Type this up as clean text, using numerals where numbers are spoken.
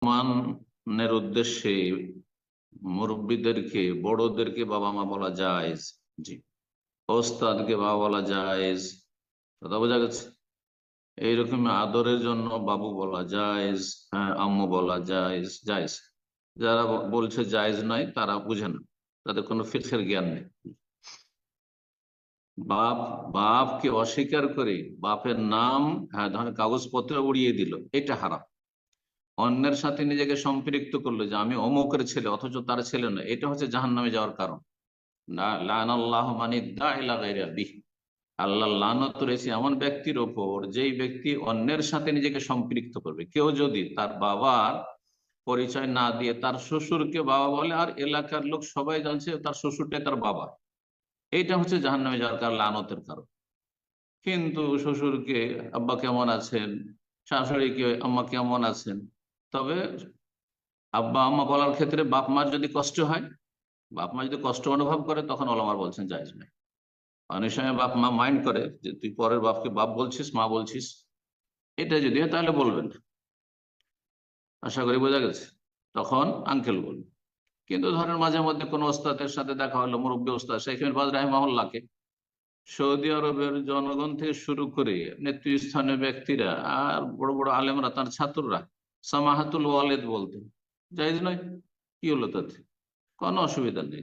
সম্মানের উদ্দেশ্যে মুরব্বীদেরকে, বড়দেরকে বাবা মা বলা জায়েজ। জি। ওস্তাদকে বাবা বলা জায়েজ। কথা বোঝা গেছে? এইরকম আদরের জন্য বাবু বলা জায়েজ, আম্মু বলা জায়েজ জায়েজ। যারা বলছে জায়েজ নয় তারা বুঝে না, তাদের কোনো ফিকহের জ্ঞান নেই। বাপ বাপকে অস্বীকার করে বাপের নাম, ধরেন কাগজপত্র উড়িয়ে দিল, এটা হারাম। অন্যের সাথে নিজেকে সম্পৃক্ত করলো যে আমি অমুকের ছেলে অথচ তার ছেলে নয়, এটা হচ্ছে জাহান্নামে যাওয়ার কারণ। আল্লাহ লানত রয়েছে এমন ব্যক্তির ওপর যেই ব্যক্তি অন্যের সাথে নিজেকে সম্পৃক্ত করবে। কেউ যদি তার বাবার পরিচয় না দিয়ে তার শ্বশুরকে বাবা বলে, আর এলাকার লোক সবাই জানছে তার শ্বশুরটাই তার বাবা, এইটা হচ্ছে জাহান্নামে যাওয়ার কারণ, লানতের কারণ। কিন্তু শ্বশুরকে আব্বা কেমন আছেন, শাশুড়িকে আম্মা কেমন আছেন, তবে আব্বা আম্মা বলার ক্ষেত্রে বাপ মার যদি কষ্ট হয়, বাপ মা যদি কষ্ট অনুভব করে, তখন ওলামার বলছেন জায়েজ নাই। অনেক সময় বাপ মা মাইন্ড করে যে তুই পরের বাপকে বাপ বলছিস, মা বলছিস, এটা যদি হয় তাহলে বলবেন না। আশা করি বোঝা গেছে। তখন আঙ্কেল বলবে। কিন্তু ধরেন মাঝে মধ্যে কোনো ওস্তাদের সাথে দেখা হলো, মুরব্বী ওস্তাদ শেখ বাজ রাহিমাহুল্লাহকে, সৌদি আরবের জনগণ থেকে শুরু করে নেতৃস্থানীয় ব্যক্তিরা আর বড় বড় আলেমরা তার ছাত্ররা সামাহাতুল ওয়ালেদ বলতেন। জায়েজ নয়? কি হলো তাতে? কোনো অসুবিধা নেই।